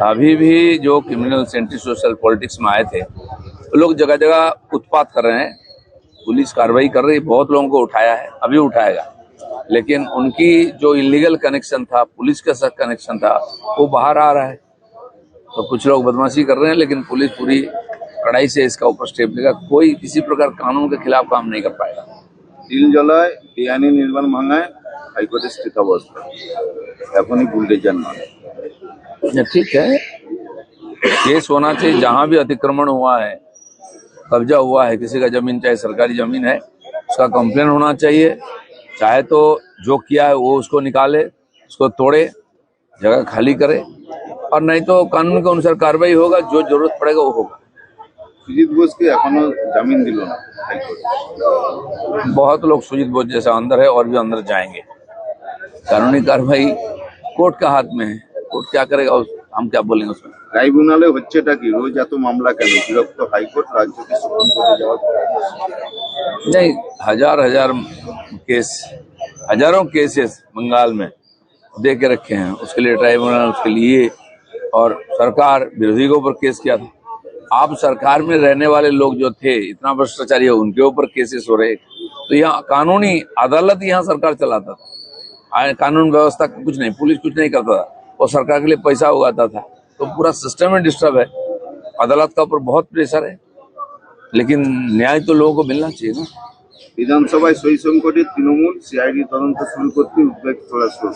अभी भी जो क्रिमिनल्स एंटी सोशल पॉलिटिक्स में आए थे वो लोग जगह जगह उत्पात कर रहे हैं। पुलिस कार्रवाई कर रही है, बहुत लोगों को उठाया है, अभी उठाएगा, लेकिन उनकी जो इलीगल कनेक्शन था, पुलिस के साथ कनेक्शन था, वो बाहर आ रहा है। तो कुछ लोग बदमाशी कर रहे हैं, लेकिन पुलिस पूरी कड़ाई से इसका ऊपर स्टेप लेगा। कोई किसी प्रकार कानून के खिलाफ काम नहीं कर पाएगा। तिल जलाय, बेआईनी निर्माण भांगाय, हाईकोर्टे स्थितावस्था एखोनी भूलते जाना। ठीक है, केस होना चाहिए। जहां भी अतिक्रमण हुआ है, कब्जा हुआ है किसी का जमीन, चाहे सरकारी जमीन है, उसका कंप्लेन होना चाहिए। चाहे तो जो किया है वो उसको निकाले, उसको तोड़े, जगह खाली करे, और नहीं तो कानून के अनुसार कार्रवाई होगा। जो जरूरत पड़ेगा वो होगा। सुजीत बोस के एखोनो जमीन दिलो ना हाईकोर्ट। बहुत लोग सुजीत बोस जैसा अंदर है और भी अंदर जाएंगे। कानूनी कार्रवाई कोर्ट का हाथ में है, कोर्ट क्या करेगा हम क्या बोलेंगे उसमें। ट्राइब्यूनाले হচ্ছেটা কি রোজ এত মামলা কেন? বিরক্ত হাইকোর্ট রাজ্যকে সুপ্রিম কোর্টে যাওয়ার नहीं, हजारों केसेस बंगाल में दे के रखे हैं। उसके लिए ट्राइब्यूनल, उसके लिए, और सरकार विरोधी के ऊपर केस किया था। आप सरकार में रहने वाले लोग जो थे, इतना भ्रष्टाचारी है, उनके ऊपर केसेस हो रहे। तो यहाँ कानूनी अदालत यहाँ सरकार चलाता था, कानून व्यवस्था कुछ नहीं, पुलिस कुछ नहीं करता था, और सरकार के लिए पैसा उगाता था। तो पूरा सिस्टम में डिस्टर्ब है। अदालत का ऊपर बहुत प्रेशर है, लेकिन न्याय तो लोगों को मिलना चाहिए ना। বিধানসভায় সই সংকটে তৃণমূল সিআইডি তদন্ত শুরু করতে উদ্বেগ ছড়াছড়ি।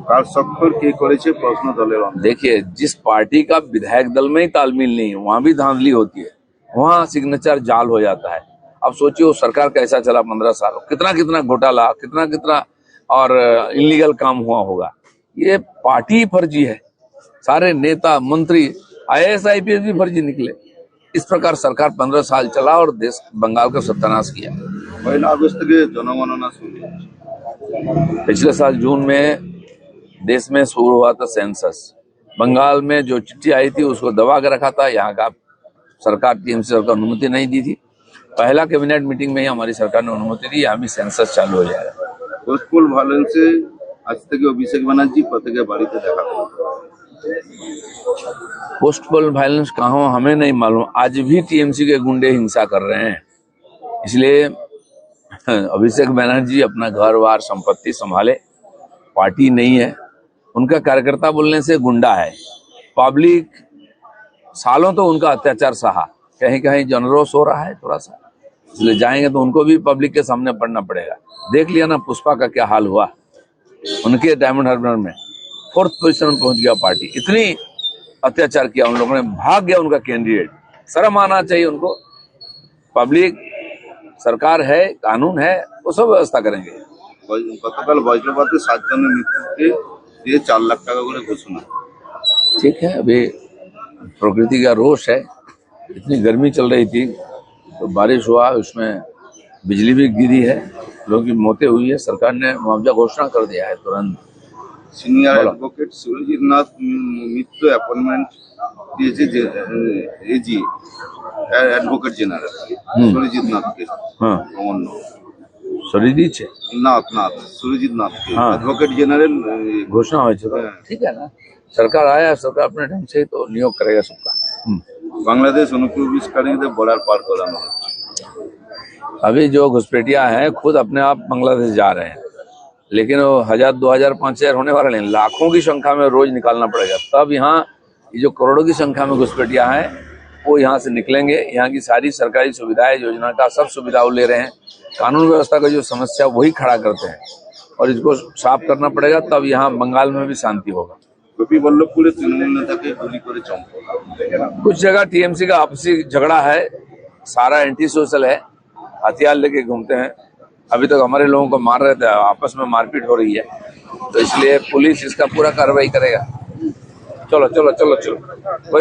কার স্বাক্ষর কে করেছে প্রশ্ন দলের। देखिए, जिस पार्टी का विधायक दल में ही तालमेल नहीं है, वहां भी धांधली होती है, वहां सिग्नेचर जाल हो जाता है। अब सोचिए वो सरकार कैसा चला 15 साल, कितना कितना घोटाला, कितना कितना और इलीगल काम हुआ होगा। ये पार्टी ही फर्जी है। सारे नेता मंत्री IAS IPS भी फर्जी निकले। इस प्रकार सरकार 15 साल चला और देश बंगाल का सत्यानाश किया। 1 अगस्त के जनगणना शुरू। पिछले साल जून में देश में शुरू हुआ था सेंसस। बंगाल में जो चिट्ठी आई थी उसको दबा के रखा था। यहाँ का सरकार TMC सरकार अनुमति नहीं दी थी। पहला कैबिनेट मीटिंग में ही हमारी सरकार ने अनुमति दी, यहाँ भी सेंसस चालू हो जाएगा। पोस्टपोल वायलेंसे आज तक अभिषेक बनर्जी पते बाड़ीते देखा। पोस्टपोल वायलेंस कहाँ हमें नहीं मालूम। आज भी TMC के गुंडे हिंसा कर रहे हैं। इसलिए अभिषेक बनर्जी अपना घर बार संपत्ति संभाले। पार्टी नहीं है, उनका कार्यकर्ता बोलने से गुंडा है। पब्लिक सालों तो उनका अत्याचार सहा, कहीं कहीं जनरोष हो रहा है थोड़ा सा, इसलिए जाएंगे तो उनको भी पब्लिक के सामने पड़ना पड़ेगा। देख लिया ना पुष्पा का क्या हाल हुआ। उनके डायमंड हार्बर में 4th पोजीशन में पहुंच गया पार्टी। इतनी अत्याचार किया उन लोगों ने, भाग गया उनका कैंडिडेट। शर्म आना चाहिए उनको। पब्लिक, सरकार है, कानून है, वो सब व्यवस्था करेंगे। गतकाल वज्रपाते 7 जনের मृत्युके দিয়ে 4 लाख টাকা করে घोषणा। ठीक है, अभी प्रकृति का रोष है। इतनी गर्मी चल रही थी तो बारिश हुआ, उसमें बिजली भी गिरी है, लोगों की मौतें हुई है। सरकार ने मुआवजा घोषणा कर दिया है तुरंत। সিনিয়র অ্যাডভোকেট সুরজিৎ নাথ মিত্র অ্যাপয়েন্টমেন্ট দিয়েছে যে এজি অ্যাডভোকেট জেনারেল সুরজিৎ নাথকে। हाँ, অন্য सुरजीत সুরজিৎ নাথকে हाँ, অ্যাডভোকেট জেনারেল घोषणा हो चुका है। ठीक है ना, सरकार आया, सरकार अपने ढंग से तो नियोग करेगा सबका। बांग्लादेश अनुप्रवेशकारीদের बॉर्डर पार कराना হচ্ছে। अभी जो घुसपैठिया हैं खुद अपने आप बांग्लादेश जा रहे हैं, लेकिन वो 1000, 2000, 5000 होने वाले नहीं, लाखों की संख्या में रोज निकालना पड़ेगा। तब यहाँ ये जो करोड़ों की संख्या में घुसपैठिया हैं वो यहाँ से निकलेंगे। यहाँ की सारी सरकारी सुविधाएं, योजना का सब सुविधा वो ले रहे हैं। कानून व्यवस्था का जो समस्या वही खड़ा करते हैं, और इसको साफ करना पड़ेगा, तब यहाँ बंगाल में भी शांति होगा। गोपीबल्लभपुरे तृणमूल नेता के गोली करे चंपा। कुछ जगह TMC का आपसी झगड़ा है, सारा एंटी सोशल है, हथियार लेके घूमते हैं। अभी तक हमारे लोगों को मार रहे थे, आपस में मारपीट हो रही है, तो इसलिए पुलिस इसका पूरा कार्रवाई करेगा। चलो चलो चलो चलो।